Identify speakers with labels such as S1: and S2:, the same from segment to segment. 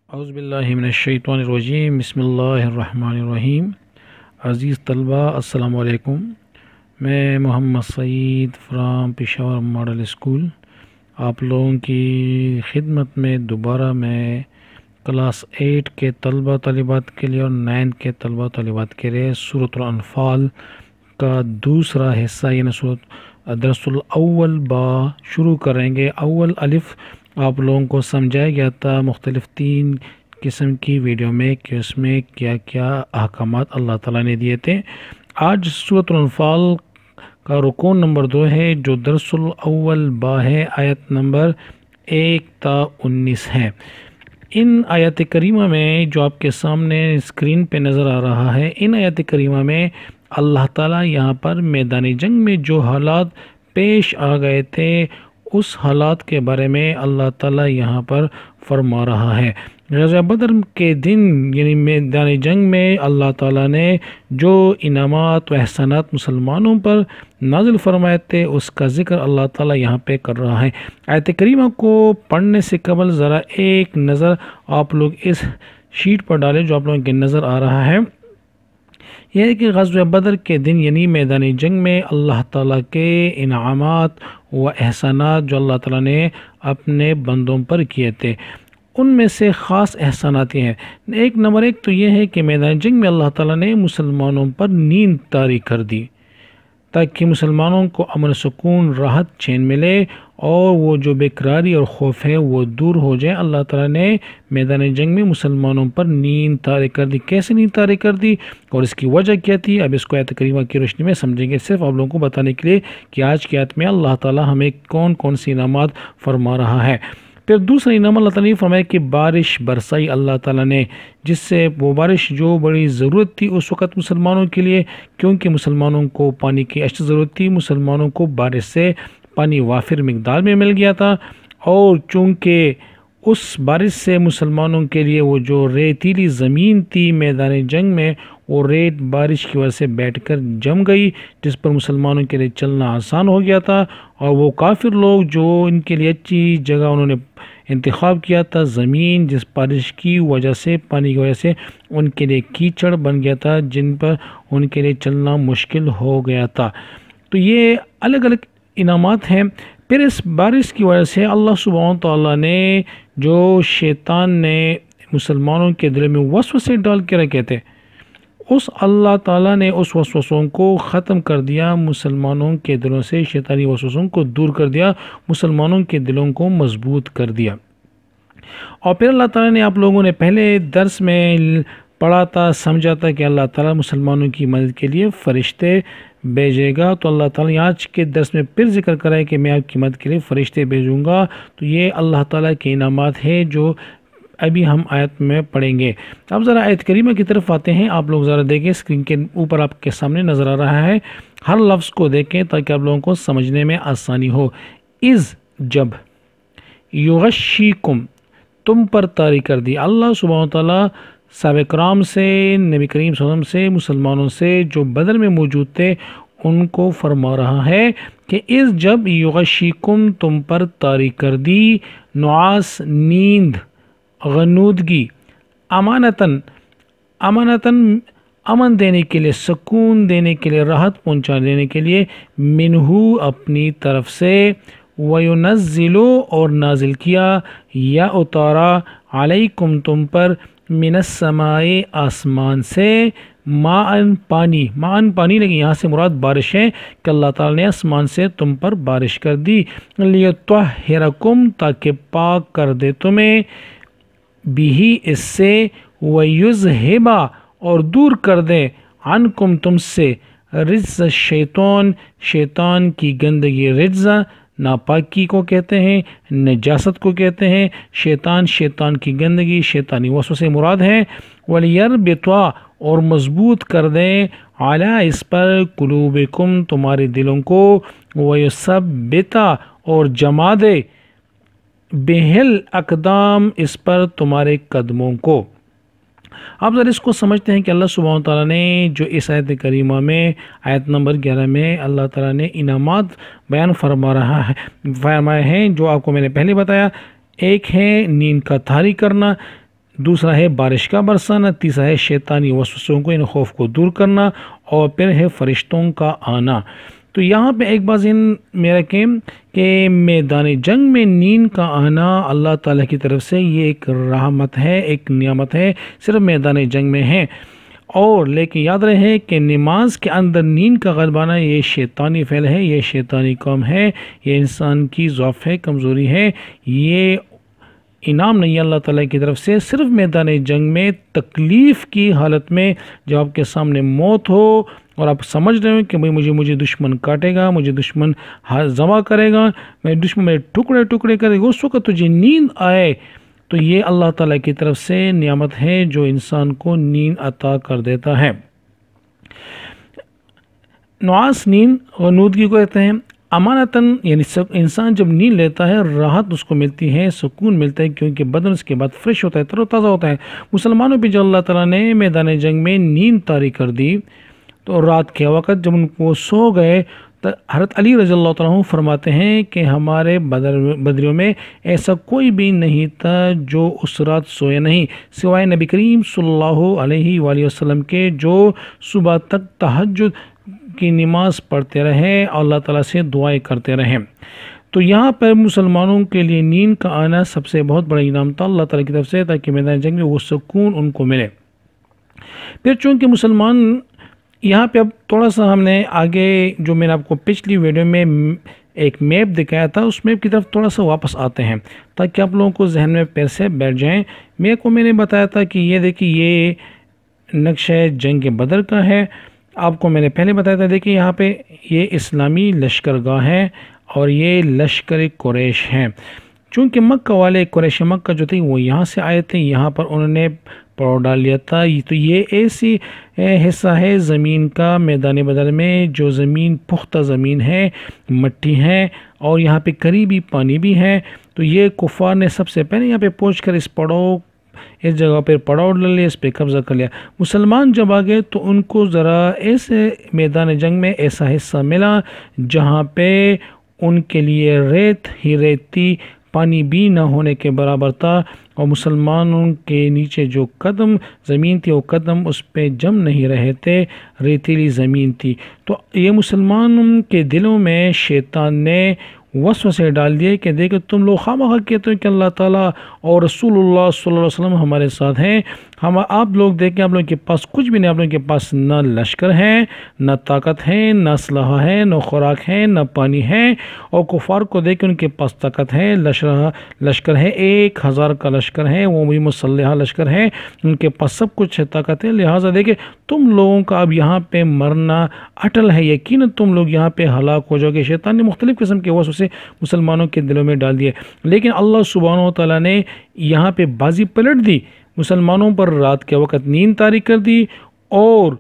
S1: اعوذ باللہ من الشیطان الرجیم بسم اللہ الرحمن الرحیم۔ عزیز طلبہ السلام علیکم، میں محمد سعید فرام پشاور ماڈل اسکول آپ لوگوں کی خدمت میں دوبارہ میں کلاس 8 کے طلبہ طالبات کے لیے اور 9 کے طلبہ طالبات کے لیے سورۃ الانفال کا دوسرا حصہ یعنی درس الاول با شروع کریں گے۔ اول الف آپ لوگوں کو سمجھایا گیا تھا مختلف 3 قسم کی ویڈیو میں کہ اس میں کیا کیا احکامات اللہ تعالیٰ نے دیے تھے۔ آج سورۃ الانفال کا رکوع نمبر 2 ہے جو درس الاول با ہے، آیت نمبر 1 تا 19 ہے۔ ان آیات کریمہ میں جو آپ کے سامنے اسکرین پہ نظر آ رہا ہے، ان آیات کریمہ میں اللہ تعالیٰ یہاں پر میدان جنگ میں جو حالات پیش آ گئے تھے اس حالات کے بارے میں اللہ تعالیٰ یہاں پر فرما رہا ہے۔ غزوہ بدر کے دن یعنی میدان جنگ میں اللہ تعالیٰ نے جو انعامات و احسانات مسلمانوں پر نازل فرمائے تھے اس کا ذکر اللہ تعالیٰ یہاں پہ کر رہا ہے۔ آیت کریمہ کو پڑھنے سے قبل ذرا ایک نظر آپ لوگ اس شیٹ پر ڈالیں جو آپ لوگوں کے نظر آ رہا ہے۔ یہ ہے کہ غزوہ بدر کے دن یعنی میدان جنگ میں اللہ تعالیٰ کے انعامات و احسانات جو اللہ تعالیٰ نے اپنے بندوں پر کیے تھے ان میں سے خاص احسانات یہ ہیں۔ نمبر 1 تو یہ ہے کہ میدان جنگ میں اللہ تعالیٰ نے مسلمانوں پر نیند طاری کر دی تاکہ مسلمانوں کو امن سکون راحت چین ملے اور وہ جو بیقراری اور خوف ہے وہ دور ہو جائے۔ اللہ تعالیٰ نے میدان جنگ میں مسلمانوں پر نیند طاری کر دی۔ کیسے نیند طاری کر دی اور اس کی وجہ کیا تھی، اب اس کو آیت کریمہ کی روشنی میں سمجھیں گے، صرف آپ لوگوں کو بتانے کے لیے کہ آج کی آیت میں اللہ تعالیٰ ہمیں کون کون سی انعامات فرما رہا ہے۔ پھر دوسرا انعام اللہ تعالیٰ نے فرمایا کہ بارش برسائی اللہ تعالیٰ نے، جس سے وہ بارش جو بڑی ضرورت تھی اس وقت مسلمانوں کے لیے، کیونکہ مسلمانوں کو پانی کی اشد ضرورت تھی، مسلمانوں کو بارش سے پانی وافر مقدار میں مل گیا تھا، اور چونکہ اس بارش سے مسلمانوں کے لیے وہ جو ریتیلی زمین تھی میدان جنگ میں وہ ریت بارش کی وجہ سے بیٹھ کر جم گئی، جس پر مسلمانوں کے لیے چلنا آسان ہو گیا تھا، اور وہ کافر لوگ جو ان کے لیے اچھی جگہ انہوں نے انتخاب کیا تھا زمین جس بارش کی وجہ سے پانی کی وجہ سے ان کے لیے کیچڑ بن گیا تھا، جن پر ان کے لیے چلنا مشکل ہو گیا تھا۔ تو یہ الگ الگ انعامات ہیں۔ پھر اس بارش کی وجہ سے اللہ سبحانہ تعالیٰ نے جو شیطان نے مسلمانوں کے دل میں وسوسے ڈال کے رکھے تھے اس اللہ تعالیٰ نے اس وسوسوں کو ختم کر دیا، مسلمانوں کے دلوں سے شیطانی وسوسوں کو دور کر دیا، مسلمانوں کے دلوں کو مضبوط کر دیا۔ اور پھر اللہ تعالیٰ نے آپ لوگوں نے پہلے درس میں پڑھا تھا، سمجھا تھا کہ اللہ تعالیٰ مسلمانوں کی مدد کے لیے فرشتے بھیجے گا، تو اللہ تعالیٰ آج کے درس میں پھر ذکر کرا ہے کہ میں آپ کی مدد کے لیے فرشتے بھیجوں گا۔ تو یہ اللہ تعالیٰ کے انعامات ہیں جو ابھی ہم آیت میں پڑھیں گے۔ اب ذرا آیت کریمہ کی طرف آتے ہیں، آپ لوگ ذرا دیکھیں، اسکرین کے اوپر آپ کے سامنے نظر آ رہا ہے، ہر لفظ کو دیکھیں تاکہ آپ لوگوں کو سمجھنے میں آسانی ہو۔ اذ جب، یغشیکم تم پر طاری کر دی، اللہ سبحانہ تعالیٰ صحابہ کرام سے، نبی کریم صلی اللہ علیہ وسلم سے، مسلمانوں سے جو بدر میں موجود تھے ان کو فرما رہا ہے کہ اذ جب یغشیکم تم پر طاری کر دی نعاس نیند غنودگی امانتاً امن دینے کے لیے، سکون دینے کے لیے، راحت پہنچا دینے کے لیے، منہو اپنی طرف سے، وَيُنَزِّلُ اور نازل کیا، یا اتارا، علیکم تم پر، من السماء آسمان سے، ماءً پانی لیکن یہاں سے مراد بارش ہے کہ اللہ تعالیٰ نے آسمان سے تم پر بارش کر دی، لِيُطَهِّرَكُمْ تاکہ پاک کر دے تمہیں، بھی اس سے، وَيُذْهِبَ اور دور کر دے، عنکم تم سے، رجز شیطان کی گندگی، رجز ناپاکی کو کہتے ہیں، نجاست کو کہتے ہیں، شیطان کی گندگی، شیطانی وسوسے مراد ہیں، وَلْيَرْبِطَ اور مضبوط کر دیں، عَلَىٰ اس پر، قُلُوبِكُمْ تمہارے دلوں کو، وَيُثَبِّتَ اور جما دے، بِهِ اقدام اس پر تمہارے قدموں کو۔ اب ذرا اس کو سمجھتے ہیں کہ اللہ سبحانہ تعالیٰ نے جو اس آیت کریمہ میں آیت نمبر 11 میں اللہ تعالیٰ نے انعامات بیان فرمائے ہیں جو آپ کو میں نے پہلے بتایا۔ ایک ہے نیند کا طاری کرنا، دوسرا ہے بارش کا برسانا، تیسرا ہے شیطانی وسوسوں کو، ان خوف کو دور کرنا، اور پھر ہے فرشتوں کا آنا۔ تو یہاں پہ ایک بات ذہن میں رکھیں کہ میدان جنگ میں نیند کا آنا اللہ تعالیٰ کی طرف سے یہ ایک رحمت ہے، ایک نعمت ہے، صرف میدان جنگ میں ہے۔ اور لیکن یاد رہے کہ نماز کے اندر نیند کا غلبانہ یہ شیطانی فعل ہے، یہ شیطانی کام ہے، یہ انسان کی ضعف ہے، کمزوری ہے، یہ انعام نہیں ہے اللہ تعالیٰ کی طرف سے۔ صرف میدان جنگ میں تکلیف کی حالت میں جب آپ کے سامنے موت ہو اور آپ سمجھ رہے ہو کہ مجھے دشمن کاٹے گا، مجھے دشمن ذبح کرے گا، دشمن میرے ٹکڑے ٹکڑے کرے گا، اس وقت تجھے نیند آئے، تو یہ اللہ تعالیٰ کی طرف سے نعمت ہے جو انسان کو نیند عطا کر دیتا ہے۔ نعاس نیند غنودگی کو کہتے ہیں۔ امانتاً یعنی انسان جب نیند لیتا ہے راحت اس کو ملتی ہے، سکون ملتا ہے، کیونکہ بدن اس کے بعد فریش ہوتا ہے، تر و تازہ ہوتا ہے۔ مسلمانوں پہ جو اللہ تعالیٰ نے میدان جنگ میں نیند طاری کر دی، تو رات کے وقت جب ان کو سو گئے تو حضرت علی رضی اللہ تعالیٰ عنہ فرماتے ہیں کہ ہمارے بدریوں میں ایسا کوئی بھی نہیں تھا جو اس رات سویا نہیں، سوائے نبی کریم صلی اللہ علیہ وآلہ وسلم کے، جو صبح تک تہجد کی نماز پڑھتے رہے اور اللہ تعالیٰ سے دعائیں کرتے رہے۔ تو یہاں پر مسلمانوں کے لیے نیند کا آنا سب سے بہت بڑا انعام تھا اللہ تعالیٰ کی طرف سے، تاکہ میدان جنگ میں وہ سکون ان کو ملے۔ پھر چونکہ مسلمان یہاں پہ اب تھوڑا سا ہم نے آگے جو میں نے آپ کو پچھلی ویڈیو میں ایک میپ دکھایا تھا، اس میپ کی طرف تھوڑا سا واپس آتے ہیں تاکہ آپ لوگوں کو ذہن میں پیر سے بیٹھ جائیں۔ میں نے بتایا تھا کہ یہ دیکھیے یہ نقشہ جنگ بدر کا ہے، آپ کو میں نے پہلے بتایا تھا۔ دیکھیے یہاں پہ یہ اسلامی لشکرگاہ ہے اور یہ لشکر قریش ہیں۔ چونکہ مکہ والے قریش مکہ جو تھے وہ یہاں سے آئے تھے، یہاں پر انہوں نے پڑاؤ ڈال لیا تھا۔ تو یہ ایسی حصہ ہے زمین کا میدان بدر میں جو زمین پختہ زمین ہے، مٹی ہے، اور یہاں پہ قریبی پانی بھی ہے۔ تو یہ کفار نے سب سے پہلے یہاں پہ پہنچ کر اس جگہ پہ پڑاؤ ڈال لیا، اس پہ قبضہ کر لیا۔ مسلمان جب آگئے تو ان کو ذرا ایسے میدان جنگ میں ایسا حصہ ملا جہاں پہ ان کے لیے ریت ہی ریت تھی، پانی بھی نہ ہونے کے برابر تھا، اور مسلمانوں کے نیچے جو قدم زمین تھی وہ قدم اس پہ جم نہیں رہے تھے، ریتیلی زمین تھی۔ تو یہ مسلمانوں کے دلوں میں شیطان نے وسوسے ڈال دیے کہ دیکھو تم لوگ خواہ کہتے ہو کہ اللہ تعالیٰ اور رسول اللہ صلی اللہ علیہ وسلم ہمارے ساتھ ہیں، آپ لوگ دیکھیں آپ لوگوں کے پاس کچھ بھی نہیں، آپ لوگوں کے پاس نہ لشکر ہے، نہ طاقت ہے، نہ اسلحہ ہے، نہ خوراک ہے، نہ پانی ہے۔ اور کفار کو دیکھیں ان کے پاس طاقت ہے، لشکر ہے، 1000 کا لشکر ہے، وہ بھی مسلحہ لشکر ہے، ان کے پاس سب کچھ ہے، طاقت ہے۔ لہٰذا دیکھیں تم لوگوں کا اب یہاں پہ مرنا اٹل ہے، یقیناً تم لوگ یہاں پہ ہلاک ہو جاؤ گے۔ شیطان نے مختلف قسم کے وسوسے مسلمانوں کے دلوں میں ڈال دیے، لیکن اللہ سبحانہ و تعالیٰ نے یہاں پہ بازی پلٹ دی، مسلمانوں پر رات کے وقت نیند طاری کر دی، اور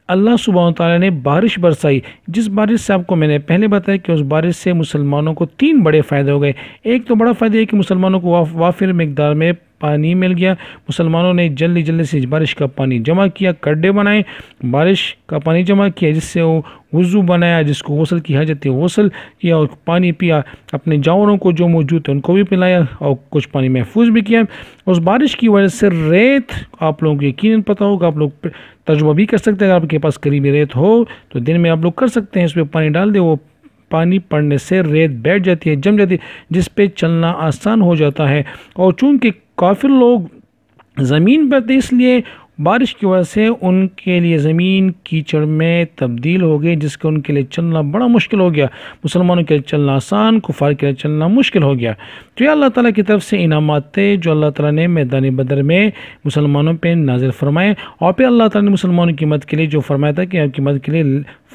S1: اللہ سبحانہ تعالیٰ نے بارش برسائی، جس بارش سے آپ کو میں نے پہلے بتایا کہ اس بارش سے مسلمانوں کو 3 بڑے فائدے ہو گئے۔ ایک تو بڑا فائدہ ہے کہ مسلمانوں کو وافر مقدار میں پانی مل گیا، مسلمانوں نے جلدی سے بارش کا پانی جمع کیا، گڈھے بنائے، بارش کا پانی جمع کیا، جس سے وہ وضو بنایا، جس کو غسل کی حاجت تھی غسل کیا، اور پانی پیا، اپنے جانوروں کو جو موجود تھے ان کو بھی پلایا، اور کچھ پانی محفوظ بھی کیا۔ اس بارش کی وجہ سے ریت، آپ لوگوں کو یقیناً پتہ ہوگا، آپ لوگ تجربہ بھی کر سکتے ہیں، اگر آپ کے پاس قریبی ریت ہو تو دن میں آپ لوگ کر سکتے ہیں، اس پہ پانی ڈال دے، وہ پانی پڑنے سے ریت بیٹھ جاتی ہے، جم جاتی ہے، جس پہ چلنا آسان ہو جاتا ہے۔ اور چونکہ کافر لوگ زمین پر تھے، اس لیے بارش کی وجہ سے ان کے لیے زمین کیچڑ میں تبدیل ہو گئی، جس کا ان کے لیے چلنا بڑا مشکل ہو گیا۔ مسلمانوں کے لیے چلنا آسان، کفار کے لیے چلنا مشکل ہو گیا۔ تو یہ اللہ تعالیٰ کی طرف سے انعامات تھے جو اللہ تعالیٰ نے میدان بدر میں مسلمانوں پہ نازل فرمائے، اور پھر اللہ تعالیٰ نے مسلمانوں کی مدد کے لیے جو فرمایا تھا کہ آپ کی مدد کے لیے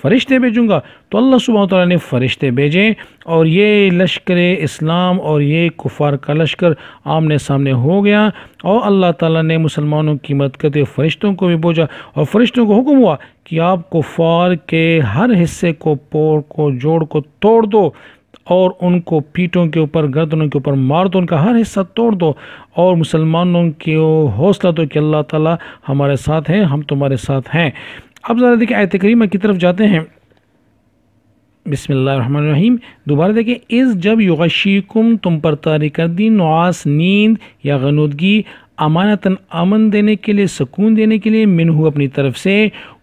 S1: فرشتے بھیجوں گا، تو اللہ سبحانہ تعالیٰ نے فرشتے بھیجے، اور یہ لشکر اسلام اور یہ کفار کا لشکر آمنے سامنے ہو گیا، اور اللہ تعالیٰ نے مسلمانوں کی مدد کرتے ہوئے فرشتوں کو بھی بھیجا، اور فرشتوں کو حکم ہوا کہ آپ کفار کے ہر حصے کو، پور کو، جوڑ کو توڑ دو، اور ان کو پیٹوں کے اوپر، گردنوں کے اوپر مار دو، ان کا ہر حصہ توڑ دو، اور مسلمانوں کی حوصلہ دو کہ اللہ تعالیٰ ہمارے ساتھ ہیں، ہم تمہارے ساتھ ہیں۔ اب ذرا دیکھیں آیت کریمہ کی طرف جاتے ہیں۔ بسم اللہ الرحمن الرحیم، دوبارہ دیکھیں، جب یغشیکم، تم پر طاری کر دی، نعاس نیند یا غنودگی، امانتاً امن دینے کے لیے، سکون دینے کے لیے، منہ اپنی طرف سے،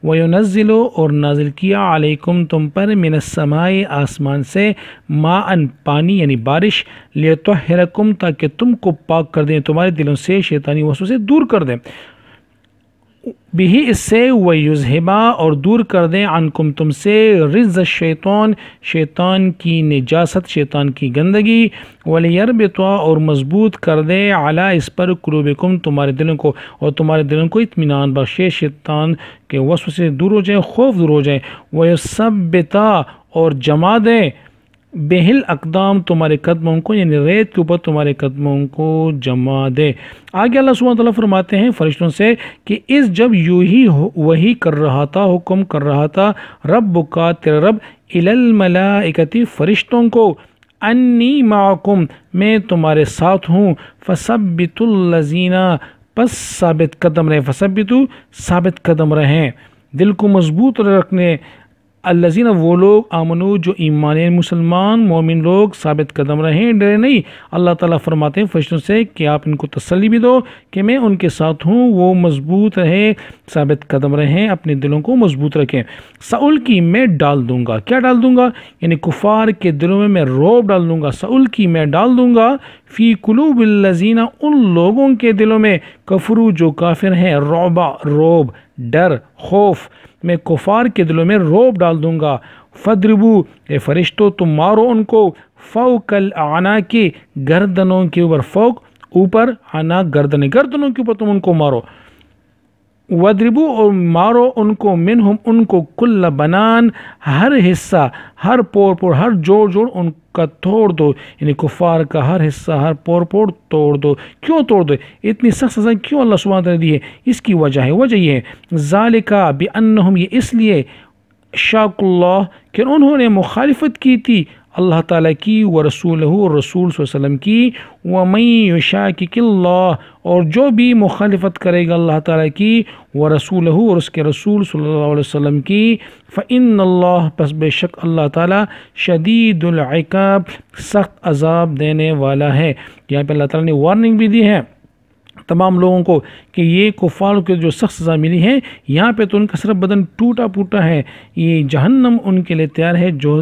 S1: وَيُنَزِّلُ اور نازل کیا، علیکم تم پر، من السماء آسمان سے، ماءً پانی یعنی بارش، لِيُطَهِّرَكُمْ تاکہ تم کو پاک کر دیں، تمہارے دلوں سے شیطانی وسوسے دور کر دیں، بھی اس سے، وَيُذْهِبَا اور دور کر دیں، عنکم تم سے، رجز الشیطان شیطان کی نجاست، شیطان کی گندگی، وَلِيَرْبِطَا اور مضبوط کر دے، علی اس پر، قلوبکم تمہارے دلوں کو، اور تمہارے دلوں کو اطمینان بخشے، شیطان کے وسوسے دور ہو جائیں، خوف دور ہو جائیں، وَيُثَبِّتَا اور جما دے، بہل اقدام تمہارے قدموں کو، یعنی ریت کے اوپر تمہارے قدموں کو جما دے۔ آگے اللہ سبحانہ وتعالیٰ فرماتے ہیں فرشتوں سے کہ اس جب یوں ہی وہی کر رہا تھا، حکم کر رہا تھا، رب کا تیرا رب، الی الملائکۃ فرشتوں کو، انی معکم میں تمہارے ساتھ ہوں، فثبتوا الذین پس ثابت قدم رہیں، فثبتوا ثابت قدم رہیں، دل کو مضبوط رکھنے، الذین وہ لوگ، آمنو جو ایمان مسلمان مومن لوگ، ثابت قدم رہیں، ڈرے نہیں۔ اللہ تعالیٰ فرماتے ہیں فرشتوں سے کہ آپ ان کو تسلی بھی دو کہ میں ان کے ساتھ ہوں، وہ مضبوط رہیں، ثابت قدم رہیں، اپنے دلوں کو مضبوط رکھیں۔ سعول کی میں ڈال دوں گا، کیا ڈال دوں گا؟ یعنی کفار کے دلوں میں رعب ڈال دوں گا، سعول کی میں ڈال دوں گا، فی قلوب الذین ان لوگوں کے دلوں میں، کفرو جو کافر ہیں، رعب ڈر خوف، میں کفار کے دلوں میں رعب ڈال دوں گا، فَضْرِبُوا اے فرشتوں تم مارو ان کو، فوق الاعناق گردنوں کے اوپر، فوق اوپر، عناق گردنوں کے اوپر تم ان کو مارو، وَضْرِبُوا اور مارو ان کو، منہم ان کو، کل بنان ہر حصہ، ہر پور ہر جوڑ ان کا توڑ دو، یعنی کفار کا ہر حصہ ہر پور توڑ دو۔ کیوں توڑ دو؟ اتنی سخت سزا کیوں اللہ سبحانہ وتعالیٰ نے دی ہے؟ اس کی وجہ یہ ہے، ذالک بانہم یہ اس لیے، شاق اللہ کہ انہوں نے مخالفت کی تھی اللہ تعالیٰ کی، ورسولہ اور رسول صلی اللہ علیہ وسلم کی، ومن یشاقق اللہ اور جو بھی مخالفت کرے گا اللہ تعالیٰ کی، ورسولہ اور اس کے رسول صلی اللہ علیہ وسلم کی، فإن اللہ پس بے شک اللہ تعالیٰ، شدید العقاب سخت عذاب دینے والا ہے۔ یہاں پہ اللہ تعالیٰ نے وارننگ بھی دی ہے تمام لوگوں کو کہ یہ کفار کو جو سخت سزا ملی ہے، یہاں پہ تو ان کا صرف بدن ٹوٹا پوٹا ہے، یہ جہنم ان کے لیے تیار ہے جو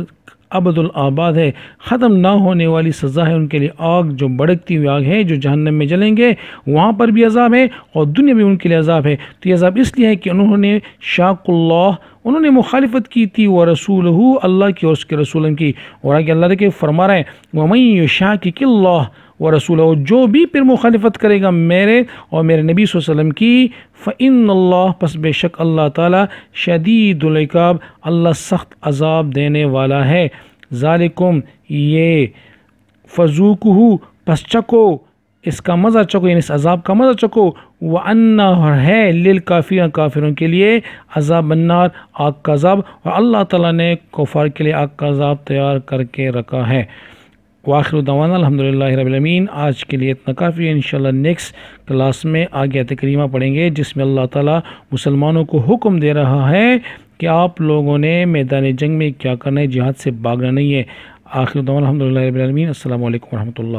S1: ابد الآباد ہے، ختم نہ ہونے والی سزا ہے ان کے لیے، آگ جو بڑکتی ہوئی آگ ہے جو جہنم میں جلیں گے، وہاں پر بھی عذاب ہے اور دنیا میں ان کے لیے عذاب ہے۔ تو یہ عذاب اس لیے ہے کہ انہوں نے شاق اللہ، انہوں نے مخالفت کی تھی، ورسولہ اللہ کی اور اس کے رسول کی، اور آگے اللہ کے فرما رہے ہیں، ومن یشاقق اللہ ورسولہ جو بھی پھر مخالفت کرے گا میرے اور میرے نبی صلی اللہ علیہ وسلم کی، فإن اللہ پس بے شک اللہ تعالیٰ، شدید العقاب اللہ سخت عذاب دینے والا ہے۔ ذالکم یہ، فذوقوہ پس چکو، اس کا مزہ چکو، یعنی اس عذاب کا مزہ چکو، وَأَنَّ ہے للکافرین کافروں کے لیے، عذاب النار آگ کا عذاب، اور اللہ تعالیٰ نے کفار کے لیے آگ کا عذاب تیار کر کے رکھا ہے۔ وآخر دعوانا الحمدللہ رب العالمین۔ آج کے لیے اتنا کافی ہے، انشاءاللہ نیکسٹ کلاس میں آگے آیت کریمہ پڑھیں گے جس میں اللہ تعالیٰ مسلمانوں کو حکم دے رہا ہے کہ آپ لوگوں نے میدان جنگ میں کیا کرنا ہے، جہاد سے بھاگنا نہیں ہے۔ آخر دعوانا الحمدللہ رب العالمین۔ السلام علیکم ورحمۃ اللہ۔